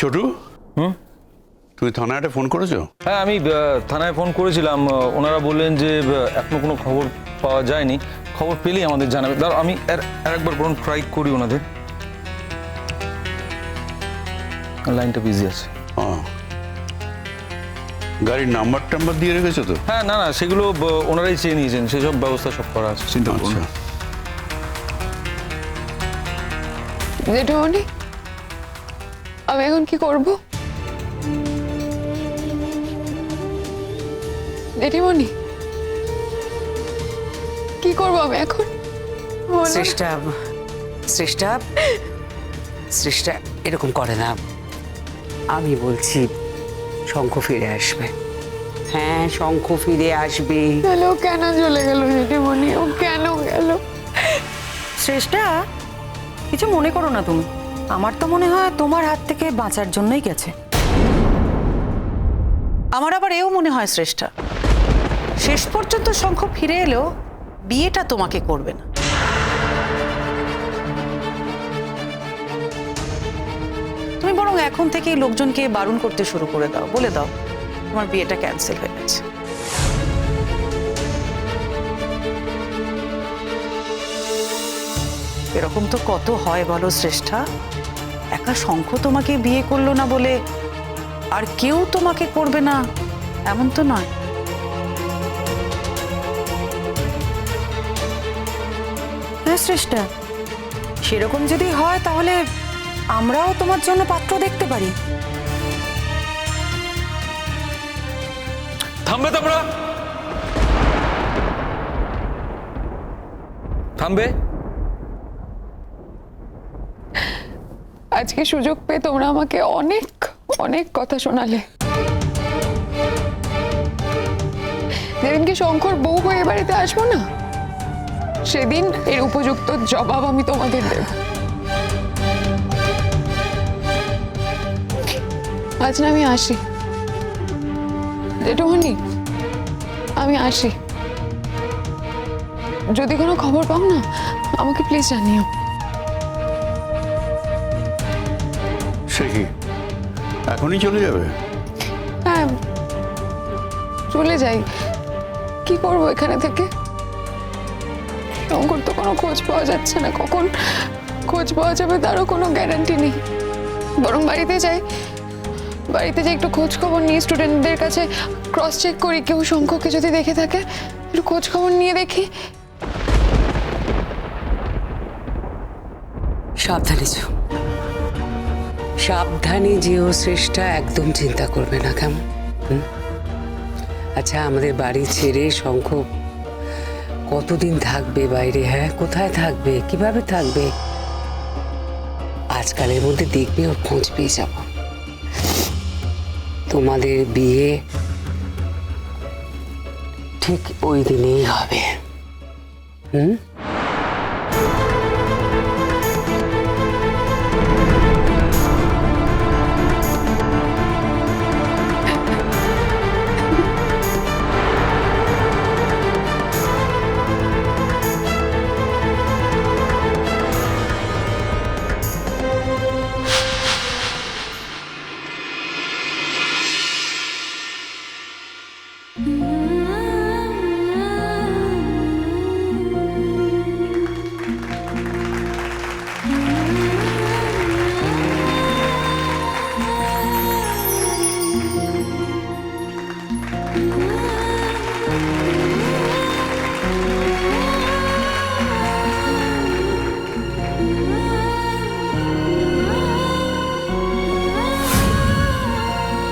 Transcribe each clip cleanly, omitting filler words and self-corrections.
ছোটু, তুমি থানায় একটা ফোন করেছো? হ্যাঁ, আমি থানায় ফোন করেছিলাম। ওনারা বললেন যে এখনো কোনো খবর পাওয়া যায়নি, খবর পেলেই আমাদের জানাবে। দাঁড়াও, আমি আরেকবার বরং ট্রাই করি ওনাদের। লাইনটা বিজি আছে। গাড়ির নাম্বার টাম্বার দিয়ে রেখেছো তো? হ্যাঁ, না না, সেগুলো ওনারাই চেয়ে নিয়েছেন, সেসব ব্যবস্থা সব করা আছে, চিন্তা করুন না। জেঠুমনি, আমি এখন কি করব? জেঠিমনি, কি করব আমি এখন? সৃষ্টা সৃষ্টা সৃষ্টা এরকম করে না। আমি বলছি শঙ্খ ফিরে আসবে। হ্যাঁ, শঙ্খ ফিরে আসবে। তাহলে ও কেন চলে গেল জেঠিমনি? ও কেন গেল? শ্রেষ্ঠা, কিছু মনে করো না তুমি। আমার তো মনে হয় তোমার হাত থেকে বাঁচার জন্যই গেছে। আমার আবার এও মনে হয় শ্রেষ্ঠা, শেষ পর্যন্ত শঙ্খ ফিরে এলেও বিয়েটা তোমাকে করবে না। তুমি বরং এখন থেকেই লোকজনকে বারণ করতে শুরু করে দাও, বলে দাও তোমার বিয়েটা ক্যান্সেল হয়ে গেছে। এরকম তো কত হয় বলো শ্রেষ্ঠা। একা শঙ্খ তোমাকে বিয়ে করলো না বলে আর কেউ তোমাকে করবে না, এমন তো নয়। হ্যাঁ শ্রেষ্ঠা, সেরকম যদি হয় তাহলে আমরাও তোমার জন্য পাত্র দেখতে পারি। থামবে তোমরা, থামবে। আজকে সুযোগ পেয়ে তোমরা আমাকে অনেক অনেক কথা শোনালে। যেদিনকে শঙ্কর বউ হয়ে বাড়িতে আসবো না, সেদিন এর উপযুক্ত জবাব আমি তোমাদের দেব। আজ না, আমি আসি জেঠুমনি, আমি আসি। যদি কোনো খবর পাও না, আমাকে প্লিজ জানিও। সে কি এখনই চলে যাবে? হ্যাঁ, চলে যাই। কি করবো এখানে থেকে? শঙ্কর তো কোনো খোঁজ পাওয়া যাচ্ছে না, কখন খোঁজ পাওয়া যাবে তারও কোনো গ্যারান্টি নেই। বরং বাড়িতে যাই, একটু খোঁজ খবর নিয়ে স্টুডেন্টদের কাছে ক্রস চেক করি, কেউ শঙ্করকে যদি দেখে থাকে একটু খোঁজ খবর নিয়ে দেখি। সাবধানে যেও, সাবধানে যেও শ্রেষ্ঠা, একদম চিন্তা করবে না, কেমন? আচ্ছা, আমাদের বাড়ি ছেড়ে শঙ্খ কতদিন থাকবে বাইরে? হ্যাঁ, কোথায় থাকবে, কিভাবে থাকবে? আজকালের মধ্যে দেখবে ওর খোঁজ পেয়ে যাব। তোমাদের বিয়ে ঠিক ওই দিনেই হবে।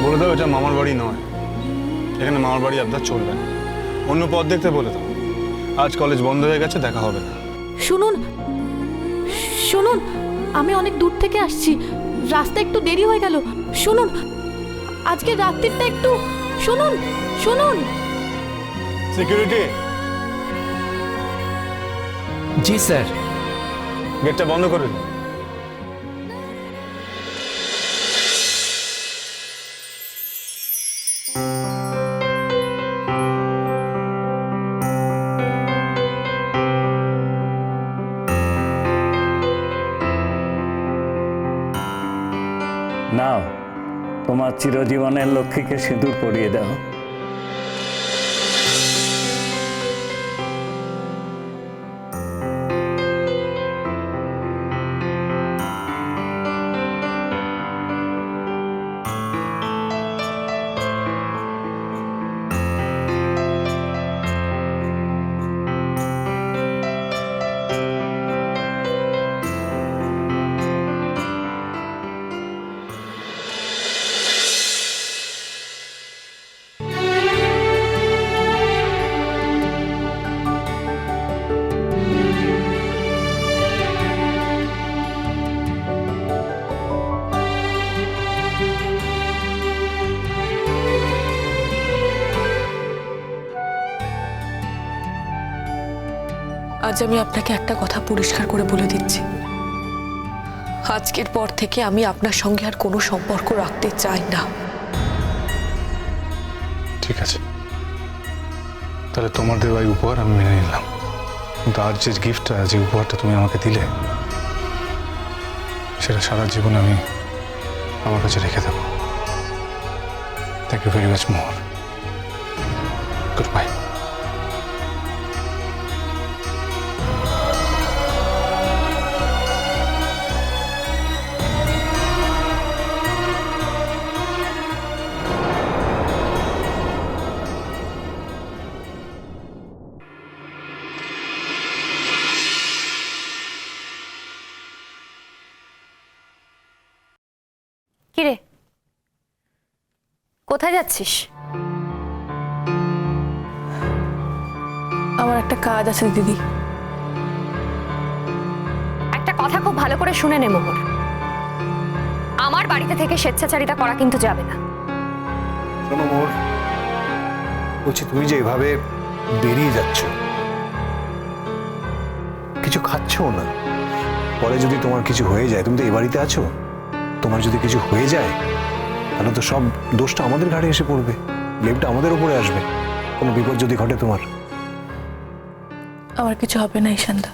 বলে দাও এটা মামার বাড়ি নয়, এখানে মামার বাড়ি আবদার চলবে না। অন্য পথ দেখতে বলে দাও। আজ কলেজ বন্ধ হয়ে গেছে, দেখা হবে না। শুনুন শুনুন, আমি অনেক দূর থেকে আসছি, রাস্তা একটু দেরি হয়ে গেল। শুনুন, আজকে রাত্রিটা একটু শুনুন শুনুন। সিকিউরিটি, জি স্যার। গেটটা বন্ধ করে দিন। নাও তোমার চিরজীবনের লক্ষ্মীকে সিঁদুর পরিয়ে দাও। আজ আমি আপনাকে একটা কথা পরিষ্কার করে বলে দিচ্ছি, আজকের পর থেকে আমি আপনার সঙ্গে আর কোনো সম্পর্ক রাখতে চাই না। ঠিক আছে, তাহলে তোমার দেওয়া এই উপহার আমি মেনে নিলাম, কিন্তু আজ যে গিফটটা, যে উপহারটা তুমি আমাকে দিলে, সেটা সারা জীবন আমি আমার কাছে রেখে দেবো। Thank you very much Mohor. Good bye. কিরে, কোথায় যাচ্ছিস? আমার একটা কাজ আছে দিদি। একটা কথা খুব ভালো করে শুনে নে মোহর, আমার বাড়িতে থেকে স্বেচ্ছাচারিতা করা কিন্তু যাবে না। শোনো মোর, বলছি তুমি যে এভাবে বেরিয়ে যাচ্ছ, কিছু খাচ্ছো না, পরে যদি তোমার কিছু হয়ে যায়, তুমি তো এই বাড়িতে আছো, তোমার যদি কিছু হয়ে যায় তাহলে তো সব দোষটা আমাদের ঘাড়ে এসে পড়বে, ব্লেমটা আমাদের উপরে আসবে, কোনো বিপদ যদি ঘটে তোমার। আমার কিছু হবে না ঈশানদা,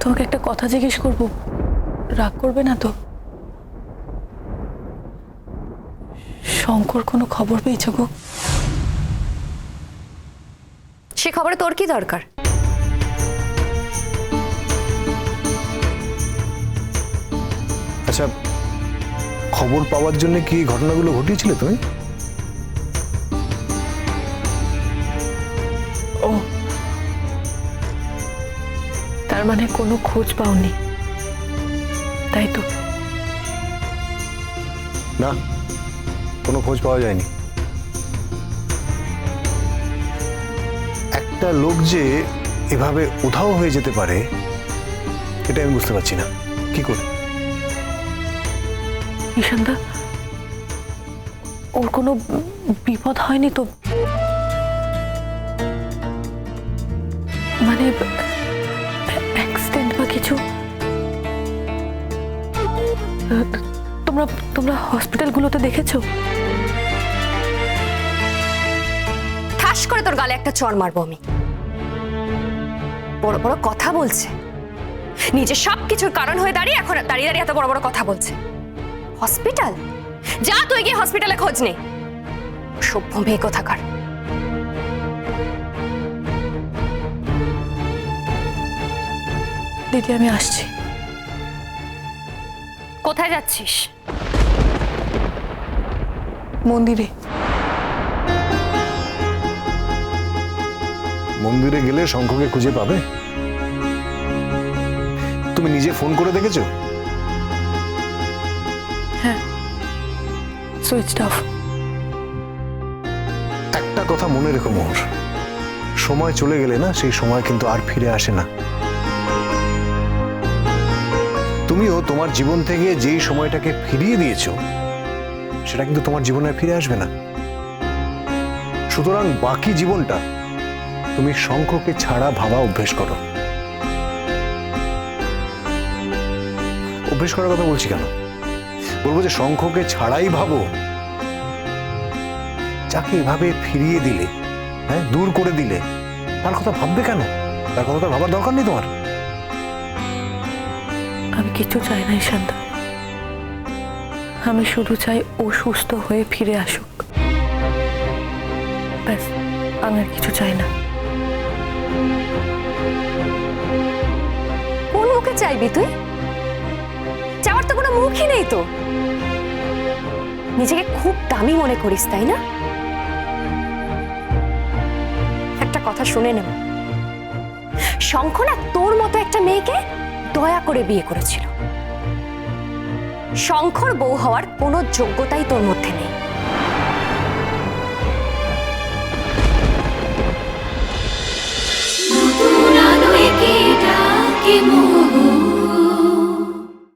তোমাকে একটা কথা জিজ্ঞেস করব, রাগ করবে না তো? শঙ্কর কোনো খবর পেয়েছো গো? সে খবরে তোর কি দরকার? আচ্ছা, খবর পাওয়ার জন্য কি ঘটনাগুলো ঘটিয়েছিলে তুমি? ও, তার মানে কোনো খোঁজ পাওনি, তাই তো? না, কোনো খোঁজ পাওয়া যায়নি। একটা লোক যে এভাবে উধাও হয়ে যেতে পারে এটা আমি বুঝতে পারছি না, কি করে? ঈশানদা, ওর কোনো বিপদ হয়নি তো? মানে অ্যাক্সিডেন্ট বা কিছু? তোমরা তোমরা হসপিটালগুলোতে দেখেছো? ঠাস করে তোর গালে একটা চড় মারবো আমি। বড় বড় কথা বলছে, নিজে সবকিছুর কারণ হয়ে দাঁড়িয়ে এখন দাঁড়িয়ে দাঁড়িয়ে এত বড় বড় কথা বলছে। হসপিটাল? যা তুই গিয়ে হসপিটালে খোঁজ নে, সভ্য মেয়ে কোথাকার। দিদি, আমি আসছি। কোথায় যাচ্ছিস? মন্দিরে। মন্দিরে গেলে শঙ্খকে খুঁজে পাবে? তুমি নিজে ফোন করে দেখেছো? হ্যাঁ, সুইচড অফ। একটা কথা মনে রেখো মোহর, সময় চলে গেলে না, সেই সময় কিন্তু আর ফিরে আসে না। তুমিও তোমার জীবন থেকে যেই সময়টাকে ফিরিয়ে দিয়েছো সেটা কিন্তু তোমার জীবনে ফিরে আসবে না। সুতরাং বাকি জীবনটা তুমি শঙ্খকে ছাড়া ভাবা অভ্যেস করো। অভ্যেস করার কথা বলছি কেন, বলবো যে শঙ্খকে ছাড়াই ভাবো। যাকে এভাবে ফিরিয়ে দিলে, হ্যাঁ, দূর করে দিলে, তার কথা ভাববে কেন? তার কথা ভাবার দরকার নেই তোমার। আমি কিছু চাই না ঈশানদা, আমি শুধু চাই ও সুস্থ হয়ে ফিরে আসুক, ব্যাস, আমি আর কিছু চাই না। কোন মুখে চাইবি তুই? চাওয়ার তো কোনো মুখই নেই তো। নিজেকে খুব দামি মনে করিস, তাই না? একটা কথা শুনে নেব, শঙ্খ না তোর মতো একটা মেয়েকে দয়া করে বিয়ে করেছিল। শঙ্খর বউ হওয়ার কোনো যোগ্যতাই তোর মধ্যে নেই।